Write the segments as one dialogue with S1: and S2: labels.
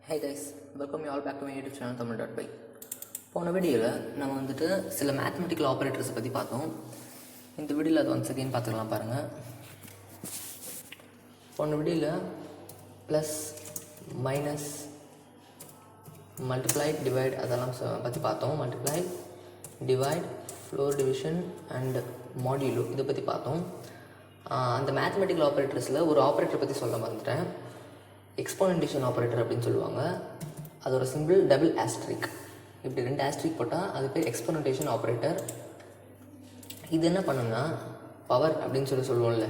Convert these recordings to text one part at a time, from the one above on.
S1: Hey guys, welcome you all back to my YouTube channel Tamil.py. போன வீடியோவில் நம்ம வந்துட்டு சில மேத்தமெட்டிக்கல் ஆப்ரேட்டர்ஸை பற்றி பார்த்தோம். இந்த வீடியோவில் அது ஒன்ஸ் அகெயின் பார்த்துக்கலாம் பாருங்கள். போன வீடியோவில் ப்ளஸ் மைனஸ் மல்டிப்ளை டிவைட் அதெல்லாம் பற்றி பார்த்தோம். Multiply divide floor division and modulo இதை பற்றி பார்த்தோம். அந்த மேத்தமெட்டிக்கல் ஆப்ரேட்டர்ஸில் ஒரு ஆப்ரேட்டரை பற்றி சொல்ல மறந்துட்டேன். எக்ஸ்போனன்டேஷன் ஆப்ரேட்டர் அப்படின்னு சொல்லுவாங்க. அதோட சிம்பிள் டபுள் ஆஸ்ட்ரிக். இப்படி 2 ஆஸ்ட்ரிக் போட்டால் அது பேர் எக்ஸ்போனன்டேஷன் ஆப்ரேட்டர். இது என்ன பண்ணுன்னா பவர் அப்படின்னு சொல்லுவோம்ல,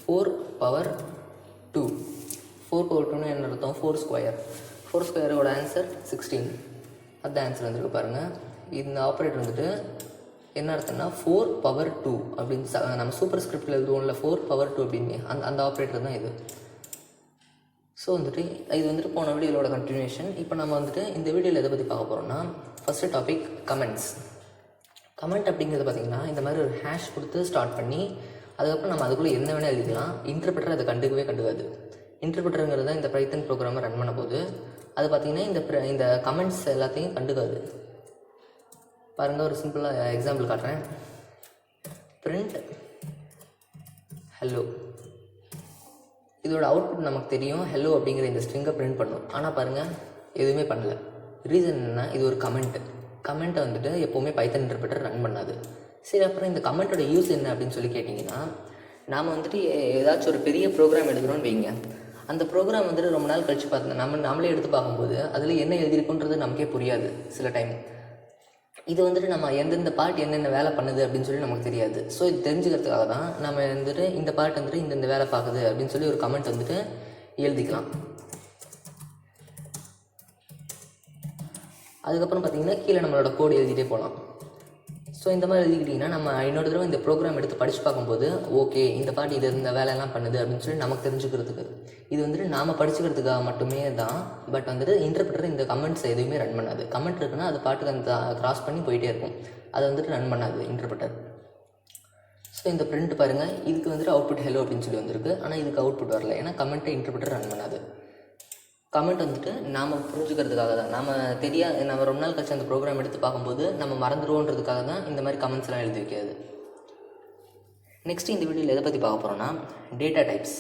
S1: 4 power 2. 4 power 2ன்னு என்ன அர்த்தம்? 4 ஸ்கொயர். 4 ஸ்கொயரோட ஆன்சர் 16. அதுதான் ஆன்சர் வந்துருக்கு பாருங்கள். இந்த ஆப்ரேட்டர் வந்துட்டு என்ன அர்த்தம்னா 4 power 2 அப்படின்னு நம்ம சூப்பர் ஸ்கிரிப்டில் எழுதுவோம்ல 4 power 2 அப்படின்னு அந்த ஆப்ரேட்டர் தான் இது. ஸோ வந்துட்டு இது வந்துட்டு போன வீடியோவோட கண்டினியூஷன். இப்போ நம்ம வந்துட்டு இந்த வீடியோவில் எதை பற்றி பார்க்க போகிறோம்னா, ஃபஸ்ட்டு டாபிக் கமெண்ட்ஸ். கமெண்ட் அப்படிங்கிறது பார்த்திங்கன்னா இந்த மாதிரி ஒரு ஹேஷ் கொடுத்து ஸ்டார்ட் பண்ணி அதுக்கப்புறம் நம்ம அதுக்குள்ளே என்ன வேணால் எழுதிக்கலாம். இன்டர்பிரட்டர் அதை கண்டுக்காது. இன்டர்பிரட்டருங்கிறது தான் இந்த பைத்தன் ப்ரோக்ராமை ரன் பண்ண போது அது பார்த்திங்கன்னா இந்த கமெண்ட்ஸ் எல்லாத்தையும் கண்டுக்காது. பாருங்கள், ஒரு சிம்பிளாக எக்ஸாம்பிள் காட்டுறேன். Print hello. இதோட அவுட்புட் நமக்கு தெரியும், ஹெல்லோ அப்படிங்கிற இந்த ஸ்ட்ரிங்கை பிரிண்ட் பண்ணும். ஆனால் பாருங்கள், எதுவுமே பண்ணல. ரீசன் என்ன? இது ஒரு கமெண்ட்டை வந்துட்டு எப்போவுமே பைத்தன் இன்டர்பிரட்டர் ரன் பண்ணாது. சரி, அப்புறம் இந்த கமெண்ட்டோட யூஸ் என்ன அப்படின்னு சொல்லி கேட்டிங்கன்னா, நாம் வந்துட்டு ஏதாச்சும் ஒரு பெரிய ப்ரோக்ராம் எழுதுகிறோன்னு வைங்க. அந்த ப்ரோக்ராம் வந்துட்டு ரொம்ப நாள் கழித்து பார்த்தோம் நம்மளே எடுத்து பார்க்கும்போது அதில் என்ன எழுதியிருக்குன்றது நமக்கே புரியாது சில டைம். இது வந்துட்டு நம்ம எந்தெந்த பார்ட் என்னென்ன வேலை பண்ணுது அப்படின்னு சொல்லி நமக்கு தெரியாது. ஸோ இது தெரிஞ்சுக்கிறதுக்காக தான் நம்ம வந்துட்டு இந்த பார்ட் வந்துட்டு இந்த வேலை பார்க்குது அப்படின்னு சொல்லி ஒரு கமெண்ட் வந்துட்டு எழுதிக்கலாம். அதுக்கப்புறம் பார்த்திங்கன்னா கீழே நம்மளோட கோடு எழுதிட்டே போகலாம். ஸோ இந்த மாதிரி எழுதிக்கிட்டிங்கன்னா நம்ம இன்னொரு தடவை இந்த ப்ரோக்ராம் எடுத்து படித்து பார்க்கும்போது ஓகே இந்த பார்ட் இது இந்த வேலையெல்லாம் பண்ணுது அப்படின்னு சொல்லி நமக்கு தெரிஞ்சுக்கிறதுக்கு இது வந்துட்டு நாம் படிச்சுக்கிறதுக்காக மட்டுமே தான். பட் வந்துட்டு இன்டர்பிரட்டர் இந்த கமெண்ட்ஸ் எதுவுமே ரன் பண்ணாது. கமெண்ட் இருக்குன்னா அது பாட்டுக்கு அந்த கிராஸ் பண்ணி போயிட்டே இருக்கும். அதை வந்துட்டு ரன் பண்ணாது இன்டர்பிரட்டர். ஸோ இந்த பிரிண்ட் பாருங்கள், இதுக்கு வந்துட்டு அவுட்புட் ஹெலோ அப்படின்னு சொல்லி வந்திருக்கு. ஆனால் இதுக்கு அவுட்புட் வரல, ஏன்னா கமெண்ட்டை இன்டர்பிரட்டர் ரன் பண்ணாது. கமெண்ட் வந்துட்டு நாம் புரிஞ்சுக்கிறதுக்காக தான், நம்ம ரொம்ப நாள் கழிச்சு அந்த ப்ரோக்ராம் எடுத்து பார்க்கும்போது நம்ம மறந்துடுவோன்றதுக்காக தான் இந்த மாதிரி கமெண்ட்ஸ்லாம் எழுதி வைக்காது. நெக்ஸ்ட் இந்த வீடியோவில் எதை பற்றி பார்க்க போகிறோன்னா, டேட்டா டைப்ஸ்.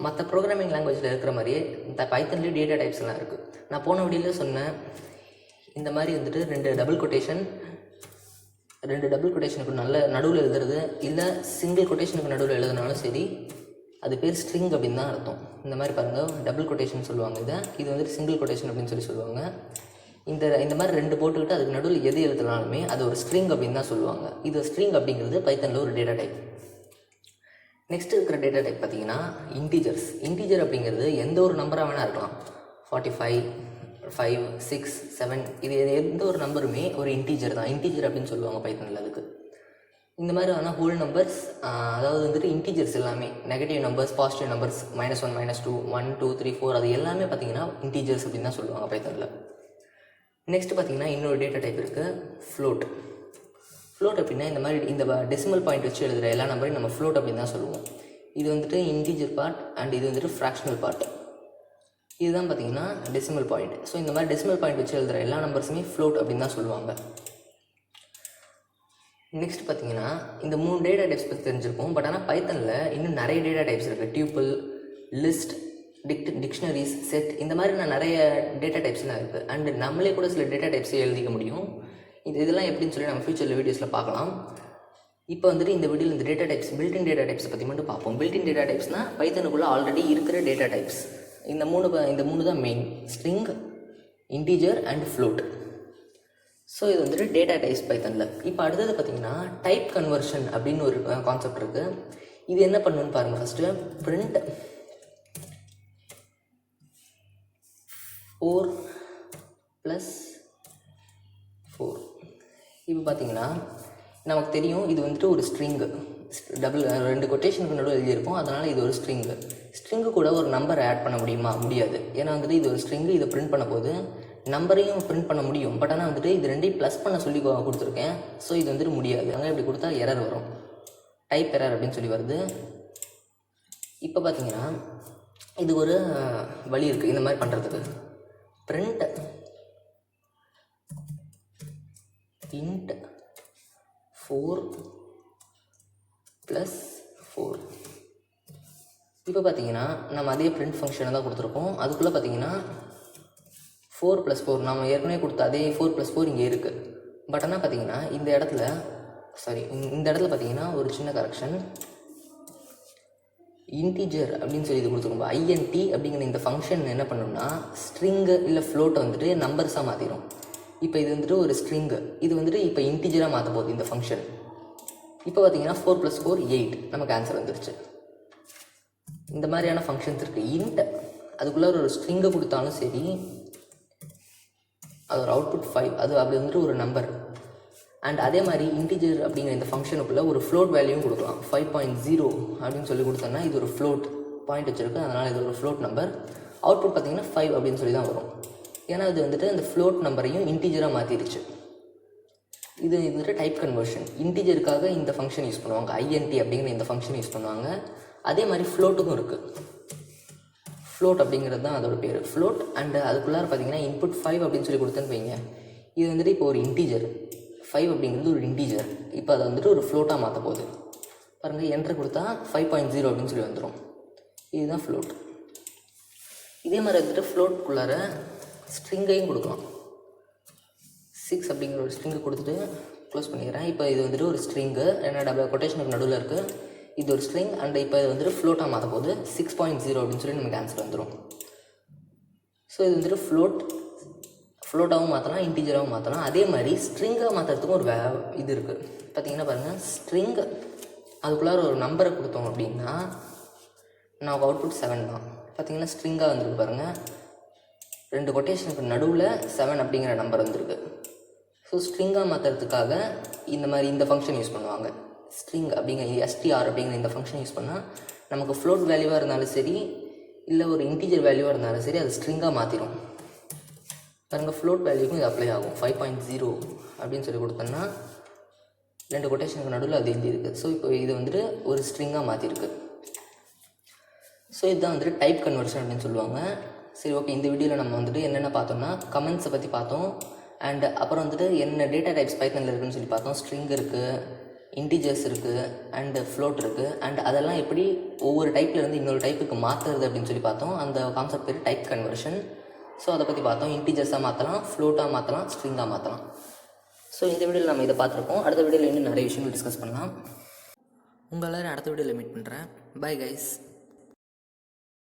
S1: மற்ற ப்ரோக்ராமிங் லாங்குவேஜில் இருக்கிற மாதிரியே இந்த பைத்தன்லேயே டேட்டா டைப்ஸ்லாம் இருக்குது. நான் போன வீடியோவில் சொன்னேன், இந்த மாதிரி வந்துட்டு 2 டபுள் கொட்டேஷனுக்கு நல்ல நடுவில் எழுதுறது இல்லை சிங்கிள் கொட்டேஷனுக்கு நடுவில் எழுதுனாலும் சரி, அது பேர் ஸ்ட்ரிங் அப்படின்னு தான் அர்த்தம். இந்த மாதிரி பாருங்கள், டபுள் கொட்டேஷன் சொல்லுவாங்க இது வந்துட்டு சிங்கிள் கொட்டேஷன் அப்படின்னு சொல்லி சொல்லுவாங்க. இந்த மாதிரி 2 போட்டுக்கிட்டு அதுக்கு நடுவில் எது எழுதுனாலுமே அது ஒரு ஸ்ட்ரிங் அப்படின்னு தான் சொல்லுவாங்க. இது ஸ்ட்ரிங் அப்படிங்கிறது பைத்தனில் ஒரு டேட்டா டைப். நெக்ஸ்ட் இருக்கிற டேட்டா டைப் பார்த்தீங்கன்னா இன்டீஜர்ஸ். இன்டீஜர் அப்படிங்கிறது எந்த ஒரு நம்பராக வேணால் இருக்கலாம். 45, 5, 6, 7 இது எந்த ஒரு நம்பருமே ஒரு இன்டீஜர் தான். இன்டீஜர் அப்படின்னு சொல்லுவாங்க பைத்தனில் அதுக்கு. இந்த மாதிரி ஆனால் ஹோல் நம்பர்ஸ், அதாவது வந்துட்டு இன்டீஜர்ஸ் எல்லாமே நெகட்டிவ் நம்பர்ஸ், பாசிட்டிவ் நம்பர்ஸ், -1, -2, 1, 2, 3, 4 அது எல்லாமே பார்த்திங்கன்னா இன்டீஜர்ஸ் அப்படின்னு தான் சொல்லுவாங்க பைத்தனில். நெக்ஸ்ட் பார்த்திங்கன்னா இன்னொரு டேட்டா டைப் இருக்குது, ஃப்ளோட். ஃப்ளோட் அப்படின்னா இந்த டெசிமல் பாயிண்ட் வச்சு எழுதுகிற எல்லா நம்பரையும் நம்ம ஃப்ளோட் அப்படின்னு தான் சொல்லுவோம். இது வந்துட்டு இன்டீஜர் பார்ட் அண்ட் இது வந்துட்டு ஃப்ராக்ஷனல் பார்ட். இதுதான் பார்த்திங்கன்னா டெசிமல் பாயிண்ட். ஸோ இந்த மாதிரி டெசிமல் பாயிண்ட் வச்சு எழுதுகிற எல்லா நம்பர்ஸுமே ஃப்ளோட் அப்படின்னு தான் சொல்லுவாங்க. நெக்ஸ்ட் பார்த்திங்கன்னா இந்த 3 டேட்டா டைப்ஸ் பற்றி தெரிஞ்சிருக்கும். பட் ஆனால் பைத்தனில் இன்னும் நிறைய டேட்டா டைப்ஸ் இருக்குது. டியூப்பிள், லிஸ்ட், டிக்ஷனரிஸ், செட், இந்த மாதிரி நிறைய டேட்டா டைப்ஸ்லாம் இருக்குது. அண்டு நம்மளே கூட சில டேட்டா டைப்ஸை எழுதிக்க முடியும். இதெல்லாம் எப்படின்னு சொல்லி நம்ம ஃபியூச்சரில் வீடியோஸில் பார்க்கலாம். இப்போ வந்துட்டு இந்த வீடியோவில் இந்த டேட்டா டைப்ஸ், பில்டின் டேட்டா டைப்ஸை பற்றி மட்டும் பார்ப்போம். பில்டின் டேட்டா டைப்ஸ்னால் பைத்தனுக்குள்ளே ஆல்ரெடி இருக்கிற டேட்டா டைப்ஸ். இந்த மூணு தான் main, string, integer and float. So இது வந்துட்டு டேட்டா டைப்ஸ் பைத்தனில். இப்போ அடுத்தது பார்த்திங்கன்னா டைப் கன்வர்ஷன் அப்படின்னு ஒரு கான்செப்ட் இருக்குது. இது என்ன பண்ணுன்னு பாருங்கள். First print 4 + 4. இப்போ பார்த்திங்கன்னா நமக்கு தெரியும் இது வந்துட்டு ஒரு ஸ்ட்ரிங்கு. 2 கொட்டேஷனுக்கு நடுவில் எழுதியிருக்கும், அதனால் இது ஒரு ஸ்ட்ரிங்கு கூட ஒரு நம்பர் ஆட் பண்ண முடியாது. ஏன்னா வந்துட்டு இது ஒரு ஸ்ட்ரிங்கு, இதை பிரிண்ட் பண்ண போது நம்பரையும் பிரிண்ட் பண்ண முடியும். பட் ஆனால் வந்துட்டு இது 2ஐயும் ப்ளஸ் பண்ண சொல்லி கொடுத்துருக்கேன். ஸோ இது வந்துட்டு முடியாது. அங்கே இப்படி கொடுத்தா எரர் வரும், டைப் எரர் அப்படின்னு சொல்லி வருது. இப்போ பார்த்திங்கன்னா இது ஒரு வழி இருக்குது இந்த மாதிரி பண்ணுறதுக்கு. print int 4 + 4. இப்போ பார்த்தீங்கன்னா நம்ம அதே பிரிண்ட் ஃபங்க்ஷனை தான் கொடுத்துருக்கோம். அதுக்குள்ளே பார்த்தீங்கன்னா 4 + 4 நம்ம ஏற்கனவே கொடுத்த அதே 4 + 4 இங்கே இருக்குது. பட் ஆனால் பார்த்தீங்கன்னா இந்த இடத்துல பார்த்தீங்கன்னா ஒரு சின்ன கரெக்ஷன், இன்டிஜர் அப்படின்னு சொல்லி இது கொடுத்துருக்கோம். INT அப்படிங்கிற இந்த ஃபங்க்ஷன் என்ன பண்ணணும்னா ஸ்ட்ரிங்கு இல்லை ஃப்ளோட்டை வந்துட்டு நம்பர்ஸாக மாற்றிடும். இப்போ இது வந்துட்டு ஒரு ஸ்ட்ரிங்கு, இது வந்துட்டு இப்போ இன்டிஜராக மாற்ற போகுது இந்த ஃபங்க்ஷன். இப்போ பார்த்தீங்கன்னா 4 + 4 8 நமக்கு ஆன்சர் வந்துருச்சு. இந்த மாதிரியான ஃபங்க்ஷன்ஸ் இருக்குது. இன்ட் அதுக்குள்ளே ஒரு ஸ்ட்ரிங்கை கொடுத்தாலும் சரி, அது ஒரு அவுட்புட் 5, அது அப்படி வந்துட்டு ஒரு நம்பர். அண்ட் அதே மாதிரி இன்டிஜர் அப்படிங்கிற இந்த ஃபங்க்ஷனுக்குள்ளே ஒரு ஃப்ளோட் வேல்யூவும் கொடுக்கலாம். 5.0 அப்படின்னு சொல்லி கொடுத்தோன்னா இது ஒரு ஃப்ளோட் பாயிண்ட் வச்சுருக்கு, அதனால் இது ஒரு ஃப்ளோட் நம்பர். அவுட்புட் பார்த்திங்கன்னா 5 அப்படின்னு சொல்லி தான் வரும். ஏன்னா இது வந்துட்டு அந்த ஃப்ளோட் நம்பரையும் இன்டிஜராக மாற்றிடுச்சு. இது வந்துட்டு டைப் கன்வர்ஷன். இன்டிஜருக்காக இந்த ஃபங்க்ஷன் யூஸ் பண்ணுவாங்க, INT அப்படிங்கிற இந்த ஃபங்க்ஷன் யூஸ் பண்ணுவாங்க. அதே மாதிரி ஃப்ளோட்டுக்கும் இருக்குது. ஃப்ளோட் அப்படிங்கிறது தான் அதோட பேர், ஃப்ளோட். அண்டு அதுக்குள்ளார பார்த்தீங்கன்னா இன்புட் 5 அப்படின்னு சொல்லி கொடுத்தேன்னு வைங்க. இது வந்துட்டு இப்போ ஒரு இன்டிஜர், 5 அப்படிங்கிறது ஒரு இன்டிஜர். இப்போ அதை வந்துட்டு ஒரு ஃப்ளோட்டாக மாற்ற போகுது. பாருங்கள், என்ட்ரு கொடுத்தா 5.0 அப்படின்னு சொல்லி வந்துடும். இதுதான் ஃப்ளோட். இதே மாதிரி வந்துட்டு ஃப்ளோட்குள்ளார ஸ்ட்ரிங்கையும் கொடுக்கலாம். 6 அப்படிங்கிற ஒரு ஸ்ட்ரிங்கு கொடுத்துட்டு க்ளோஸ் பண்ணிக்கிறேன். இப்போ இது வந்துட்டு ஒரு ஸ்ட்ரிங்கு, ஏன்னா டபுள் கொட்டேஷனுக்கு நடுவில் இருக்குது. இது ஒரு ஸ்ட்ரிங். அண்ட் இப்போ இது வந்துட்டு ஃப்ளோட்டாக மாற்ற போது 6.0 அப்படின்னு சொல்லி நமக்கு ஆன்சர் வந்துடும். ஸோ இது வந்துட்டு ஃப்ளோட்டாகவும் மாற்றலாம், இன்டிஜராகவும் மாற்றலாம். அதே மாதிரி ஸ்ட்ரிங்காக மாற்றுறதுக்கும் ஒரு இது இருக்குது. பார்த்தீங்கன்னா பாருங்கள், ஸ்ட்ரிங் அதுக்குள்ளார ஒரு நம்பரை கொடுத்தோம் அப்படின்னா நமக்கு அவுட்புட் 7 தான். பார்த்தீங்கன்னா ஸ்ட்ரிங்காக வந்துருக்கு பாருங்கள், 2 கொட்டேஷனுக்கு நடுவில் 7 அப்படிங்கிற நம்பர் வந்துருக்கு. ஸோ ஸ்ட்ரிங்காக மாற்றுறதுக்காக இந்த ஃபங்க்ஷன் யூஸ் பண்ணுவாங்க. ஸ்ட்ரிங் அப்படிங்கிற STR அப்படிங்கிற இந்த ஃபங்க்ஷன் யூஸ் பண்ணால் நமக்கு ஃப்ளோட் வேல்யூவாக இருந்தாலும் சரி, இல்லை ஒரு இன்டிஜர் வேல்யூவாக இருந்தாலும் சரி, அது ஸ்ட்ரிங்காக மாற்றிடும். பாருங்கள், ஃப்ளோட் வேல்யூக்கும் இது அப்ளை ஆகும். 5.0 அப்படின்னு சொல்லி கொடுத்தோன்னா 2 கொட்டேஷனுக்கு நடுவில் அது எழுதியிருக்கு. ஸோ இப்போ இது வந்துட்டு ஒரு ஸ்ட்ரிங்காக மாற்றிருக்கு. ஸோ இதுதான் வந்துட்டு டைப் கன்வர்ஷன் அப்படின்னு சொல்லுவாங்க. சரி, ஓகே. இந்த வீடியோவில் நம்ம வந்துட்டு என்னென்ன பார்த்தோம்னா கமெண்ட்ஸை பற்றி பார்த்தோம். அண்ட் அப்புறம் வந்துட்டு என்ன டேட்டா டைப்ஸ் பைத்தனில் இருக்குதுன்னு சொல்லி பார்த்தோம். ஸ்ட்ரிங் இருக்குது, இன்டிஜர்ஸ் இருக்குது, அண்டு ஃப்ளோட் இருக்குது. அண்ட் அதெல்லாம் எப்படி ஒவ்வொரு டைப்லேருந்து இன்னொரு டைப்புக்கு மாற்றுறது அப்படின்னு சொல்லி பார்த்தோம். அந்த கான்செப்ட் பேர் டைப் கன்வர்ஷன். ஸோ அதை பற்றி பார்த்தோம். இன்டிஜர்ஸாக மாற்றலாம், ஃப்ளோட்டாக மாற்றலாம், ஸ்ட்ரிங்காக மாற்றலாம். ஸோ இந்த வீடியோவில் நம்ம இதை பார்த்துருக்கோம். அடுத்த வீடியோவில் இன்னும் நிறைய விஷயங்கள் டிஸ்கஸ் பண்ணலாம். உங்கள் எல்லோரும் அடுத்த வீடியோவில் மீட் பண்ணுறேன். Bye guys.